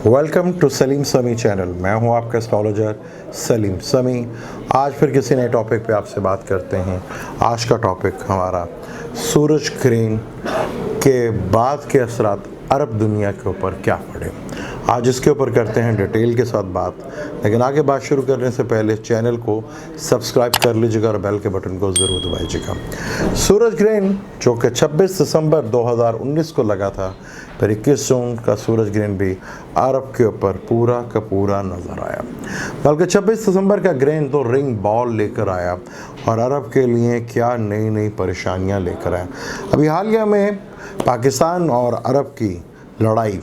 Welcome to Salim समी channel. मैं हूं आपका एस्ट्रोलॉजर सलीम समी। आज फिर किसी नए टॉपिक पे आपसे बात करते हैं। आज का टॉपिक हमारा सूरज ग्रहण के बाद के असरात अरब दुनिया के ऊपर क्या पड़े, आज इसके ऊपर करते हैं डिटेल के साथ बात। लेकिन आगे बात शुरू करने से पहले चैनल को सब्सक्राइब कर लीजिएगा और बेल के बटन को ज़रूर दबाइएगा। सूरज ग्रहण जो कि 26 दिसंबर 2019 को लगा था, फिर 21 जून का सूरज ग्रहण भी अरब के ऊपर पूरा का पूरा नज़र आया। बल्कि 26 दिसंबर का ग्रहण तो रिंग बॉल लेकर आया और अरब के लिए क्या नई नई परेशानियां लेकर आया। अभी हालिया में पाकिस्तान और अरब की लड़ाई,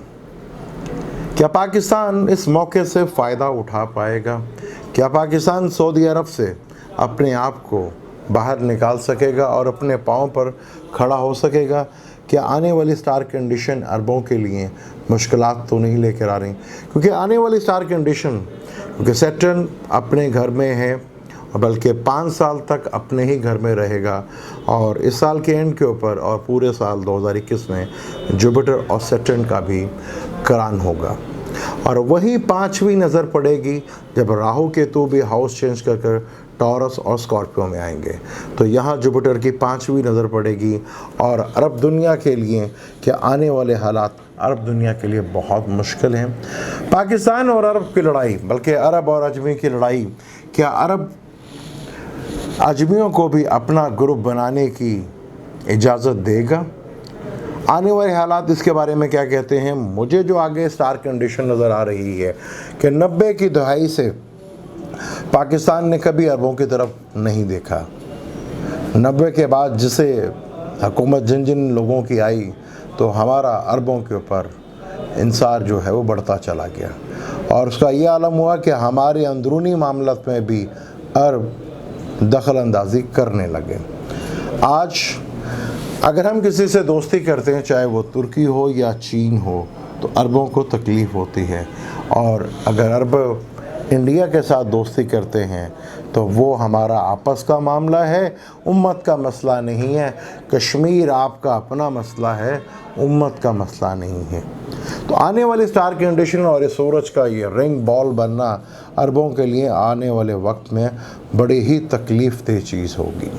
क्या पाकिस्तान इस मौके से फ़ायदा उठा पाएगा? क्या पाकिस्तान सऊदी अरब से अपने आप को बाहर निकाल सकेगा और अपने पाँव पर खड़ा हो सकेगा? क्या आने वाली स्टार कंडीशन अरबों के लिए मुश्किलात तो नहीं लेकर आ रही? क्योंकि आने वाली स्टार कंडीशन, क्योंकि सैटर्न अपने घर में है, बल्कि 5 साल तक अपने ही घर में रहेगा और इस साल के एंड के ऊपर और पूरे साल 2021 में जुपिटर और सैटर्न का भी करान होगा। और वही 5वीं नज़र पड़ेगी जब राहु केतु भी हाउस चेंज कर कर टॉरस और स्कॉर्पियो में आएंगे, तो यहाँ जुपिटर की 5वीं नज़र पड़ेगी। और अरब दुनिया के लिए क्या आने वाले हालात अरब दुनिया के लिए बहुत मुश्किल हैं। पाकिस्तान और अरब की लड़ाई, बल्कि अरब और अजमी की लड़ाई, क्या अरब अजमियों को भी अपना ग्रुप बनाने की इजाज़त देगा? आने वाले हालात इसके बारे में क्या कहते हैं? मुझे जो आगे स्टार कंडीशन नज़र आ रही है कि 90 की दहाई से पाकिस्तान ने कभी अरबों की तरफ नहीं देखा। 90 के बाद जिसे हुकूमत जिन जिन लोगों की आई, तो हमारा अरबों के ऊपर इंसार जो है वो बढ़ता चला गया और उसका ये आलम हुआ कि हमारे अंदरूनी मामलात में भी अरब दखल अंदाजी करने लगे। आज अगर हम किसी से दोस्ती करते हैं, चाहे वो तुर्की हो या चीन हो, तो अरबों को तकलीफ़ होती है। और अगर अरब इंडिया के साथ दोस्ती करते हैं तो वो हमारा आपस का मामला है, उम्मत का मसला नहीं है। कश्मीर आपका अपना मसला है, उम्मत का मसला नहीं है। तो आने वाली स्टार कंडीशन और इस सूरज का ये रिंग बॉल बनना अरबों के लिए आने वाले वक्त में बड़ी ही तकलीफ़ दह चीज़ होगी।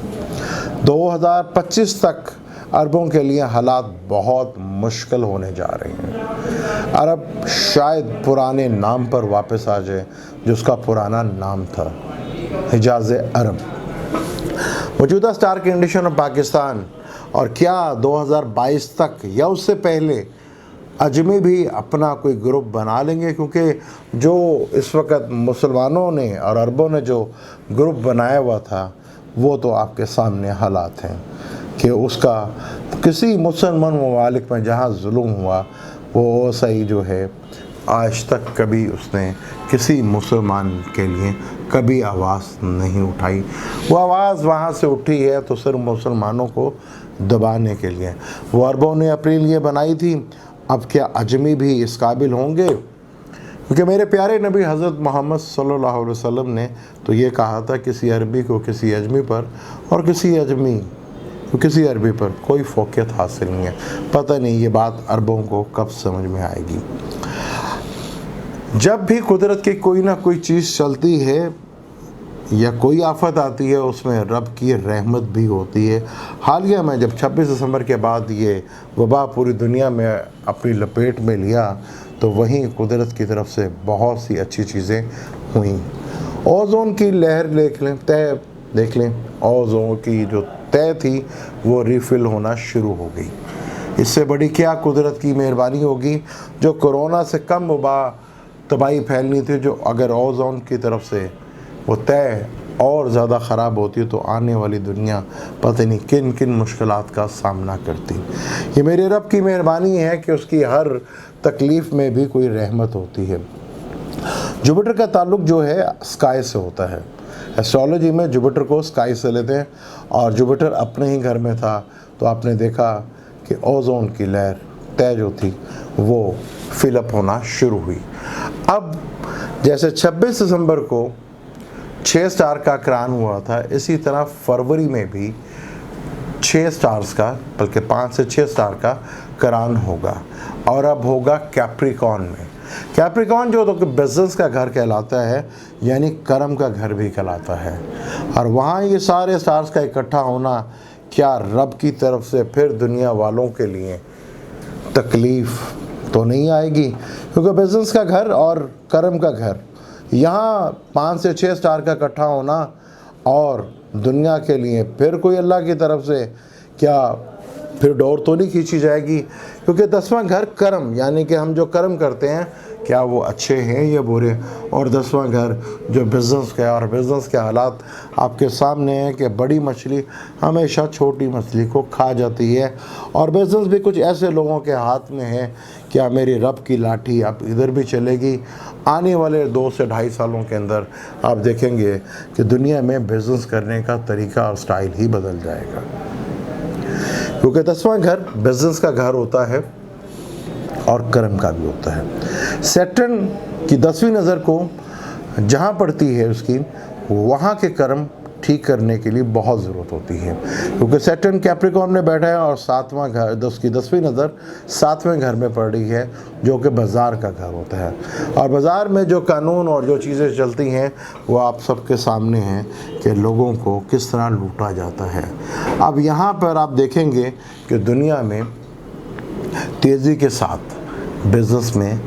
2025 तक अरबों के लिए हालात बहुत मुश्किल होने जा रहे हैं। अरब शायद पुराने नाम पर वापस आ जाए, जो उसका पुराना नाम था हिजाज़ अरब। मौजूदा स्टार कंडीशन ऑफ पाकिस्तान, और क्या 2022 तक या उससे पहले अजमी भी अपना कोई ग्रुप बना लेंगे? क्योंकि जो इस वक्त मुसलमानों ने और अरबों ने जो ग्रुप बनाया हुआ था, वो तो आपके सामने हालात हैं कि उसका किसी मुसलमान ममालिक में जहाँ जुल्म हुआ, वो सही जो है आज तक कभी उसने किसी मुसलमान के लिए कभी आवाज़ नहीं उठाई। वो आवाज़ वहाँ से उठी है तो सिर्फ मुसलमानों को दबाने के लिए। वो अरबों ने अपने लिए बनाई थी, अब क्या अजमी भी इस काबिल होंगे? क्योंकि मेरे प्यारे नबी हज़रत मोहम्मद सल्लल्लाहु अलैहि वसल्लम ने तो ये कहा था, किसी अरबी को किसी अजमी पर और किसी अजमी को किसी अरबी पर कोई फ़ौक़ियत हासिल नहीं है। पता नहीं ये बात अरबों को कब समझ में आएगी। जब भी कुदरत की कोई ना कोई चीज़ चलती है या कोई आफत आती है, उसमें रब की रहमत भी होती है। हालिया में जब 26 दिसंबर के बाद ये वबा पूरी दुनिया में अपनी लपेट में लिया, तो वहीं कुदरत की तरफ से बहुत सी अच्छी चीज़ें हुई। ओज़ोन की लहर देख लें, तय देख लें, ओज़ोन की जो तय थी वो रिफ़िल होना शुरू हो गई। इससे बड़ी क्या कुदरत की मेहरबानी होगी? जो कोरोना से कम वबा तबाही फैलनी थी, जो अगर ओज़ोन की तरफ से वो तय और ज़्यादा ख़राब होती तो आने वाली दुनिया पता नहीं किन किन मुश्किलात का सामना करती। ये मेरे रब की मेहरबानी है कि उसकी हर तकलीफ़ में भी कोई रहमत होती है। जुपिटर का ताल्लुक़ जो है स्काई से होता है। एस्ट्रोलॉजी में जुपिटर को स्काई से लेते हैं और जुपिटर अपने ही घर में था, तो आपने देखा कि ओज़ोन की लहर तय जो थी वो फिलअप होना शुरू हुई। अब जैसे 26 दिसंबर को 6 स्टार का करान हुआ था, इसी तरह फरवरी में भी 6 स्टार्स का, बल्कि 5 से 6 स्टार का करान होगा और अब होगा कैप्रिकॉर्न में। कैप्रिकॉर्न जो तो बिजनेस का घर कहलाता है, यानी कर्म का घर भी कहलाता है। और वहाँ ये सारे स्टार्स का इकट्ठा होना क्या रब की तरफ से फिर दुनिया वालों के लिए तकलीफ़ तो नहीं आएगी? क्योंकि बिजनेस का घर और कर्म का घर, यहाँ 5 से 6 स्टार का इकट्ठा होना और दुनिया के लिए फिर कोई अल्लाह की तरफ से क्या फिर डोर तो नहीं खींची जाएगी? क्योंकि 10वां घर कर्म, यानी कि हम जो कर्म करते हैं क्या वो अच्छे हैं या बुरे। और 10वां घर जो बिज़नेस का है, और बिज़नेस के हालात आपके सामने हैं कि बड़ी मछली हमेशा छोटी मछली को खा जाती है। और बिज़नेस भी कुछ ऐसे लोगों के हाथ में है, क्या मेरी रब की लाठी अब इधर भी चलेगी? आने वाले 2 से 2.5 सालों के अंदर आप देखेंगे कि दुनिया में बिज़नेस करने का तरीका और स्टाइल ही बदल जाएगा। क्योंकि 10वां घर बिजनेस का घर होता है और कर्म का भी होता है। सैटर्न की 10वीं नज़र को जहाँ पड़ती है उसकी, वहाँ के कर्म ठीक करने के लिए बहुत ज़रूरत होती है। क्योंकि सैटर्न कैप्रिकॉर्न में बैठा है और 7वां घर, 10वीं नज़र 7वें घर में पड़ रही है, जो कि बाज़ार का घर होता है। और बाज़ार में जो कानून और जो चीज़ें चलती हैं वो आप सबके सामने हैं कि लोगों को किस तरह लूटा जाता है। अब यहाँ पर आप देखेंगे कि दुनिया में तेज़ी के साथ बिज़नेस में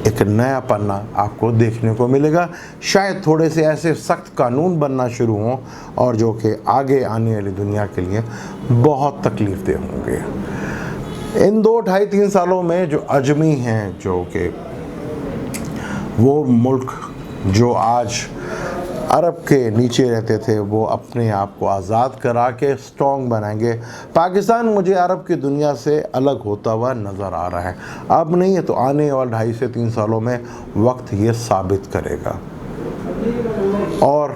एक नया पन्ना आपको देखने को मिलेगा। शायद थोड़े से ऐसे सख्त कानून बनना शुरू हों और जो कि आगे आने वाली दुनिया के लिए बहुत तकलीफ़ देह होंगे। इन 2, 2.5, 3 सालों में जो अजमी हैं, जो कि वो मुल्क जो आज अरब के नीचे रहते थे, वो अपने आप को आज़ाद करा के स्ट्रॉन्ग बनाएंगे। पाकिस्तान मुझे अरब की दुनिया से अलग होता हुआ नज़र आ रहा है। अब नहीं है तो आने वाले 2.5 से 3 सालों में वक्त ये साबित करेगा। और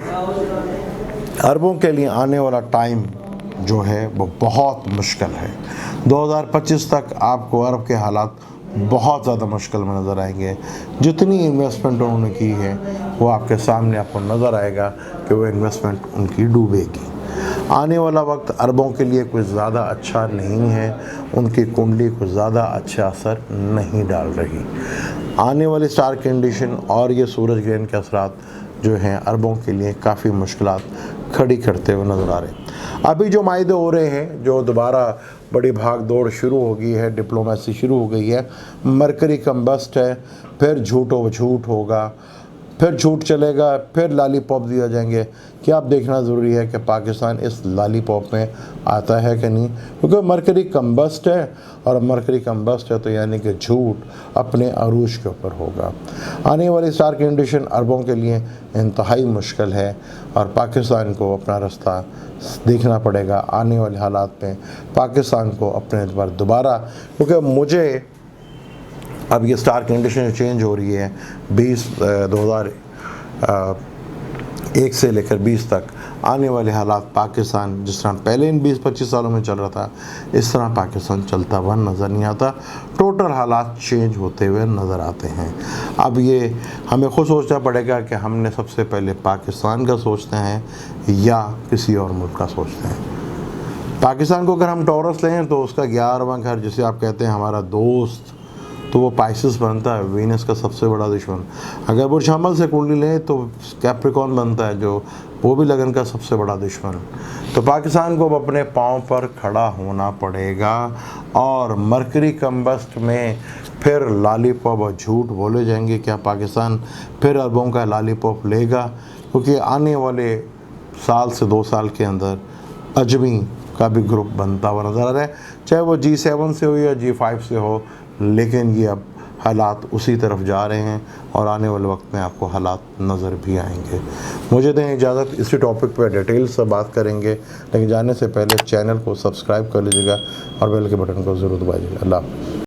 अरबों के लिए आने वाला टाइम जो है वो बहुत मुश्किल है। 2025 तक आपको अरब के हालात बहुत ज़्यादा मुश्किल में नज़र आएंगे। जितनी इन्वेस्टमेंट उन्होंने की है वो आपके सामने आपको नज़र आएगा कि वो इन्वेस्टमेंट उनकी डूबेगी। आने वाला वक्त अरबों के लिए कुछ ज़्यादा अच्छा नहीं है, उनकी कुंडली कुछ ज़्यादा अच्छा असर नहीं डाल रही। आने वाली स्टार कंडीशन और ये सूरज ग्रहण के असरात जो हैं अरबों के लिए काफ़ी मुश्किलात खड़ी करते हुए नज़र आ रहे हैं। अभी जो मायदे हो रहे हैं, जो दोबारा बड़ी भाग दौड़ शुरू हो गई है, डिप्लोमेसी शुरू हो गई है, मरकरी कम्बस्ट है, फिर झूठ होगा, फिर झूठ चलेगा, फिर लॉलीपॉप दिया जाएंगे। क्या आप देखना ज़रूरी है कि पाकिस्तान इस लॉलीपॉप में आता है कि नहीं? क्योंकि मरकरी कम्बस्ट है, और मरकरी कम्बस्ट है तो यानी कि झूठ अपने अरूज के ऊपर होगा। आने वाली स्टार कंडीशन अरबों के लिए इंतहाई मुश्किल है और पाकिस्तान को अपना रास्ता देखना पड़ेगा। आने वाले हालात में पाकिस्तान को अपने पर दोबारा, क्योंकि मुझे अब ये स्टार कंडीशन चेंज हो रही है 2001 से लेकर 20 तक, आने वाले हालात पाकिस्तान जिस तरह पहले इन 20-25 सालों में चल रहा था, इस तरह पाकिस्तान चलता हुआ नज़र नहीं आता। टोटल हालात चेंज होते हुए नज़र आते हैं। अब ये हमें खुद सोचना पड़ेगा कि हमने सबसे पहले पाकिस्तान का सोचते हैं या किसी और मुल्क का सोचते हैं। पाकिस्तान को अगर हम टॉरस लें तो उसका 11वां घर, जिसे आप कहते हैं हमारा दोस्त, तो वो पाइसेस बनता है, वीनस का सबसे बड़ा दुश्मन। अगर बुर्ज हमल से कुंडली लें तो कैप्रिकॉर्न बनता है, जो वो भी लगन का सबसे बड़ा दुश्मन। तो पाकिस्तान को अब अपने पाँव पर खड़ा होना पड़ेगा। और मरकरी कम्बस्ट में फिर लॉलीपॉप और झूठ बोले जाएंगे। क्या पाकिस्तान फिर अरबों का लॉलीपॉप लेगा? क्योंकि आने वाले साल से 2 साल के अंदर अजमी का भी ग्रुप बनता हुआ नज़र आ रहा है, चाहे वो G7 से हो या G5 से हो, लेकिन ये अब हालात उसी तरफ जा रहे हैं और आने वाले वक्त में आपको हालात नज़र भी आएंगे। मुझे दें इजाज़त, इसी टॉपिक पर डिटेल से बात करेंगे, लेकिन जाने से पहले चैनल को सब्सक्राइब कर लीजिएगा और बेल के बटन को ज़रूर दबाइएगा। अल्लाह हाफ़िज़।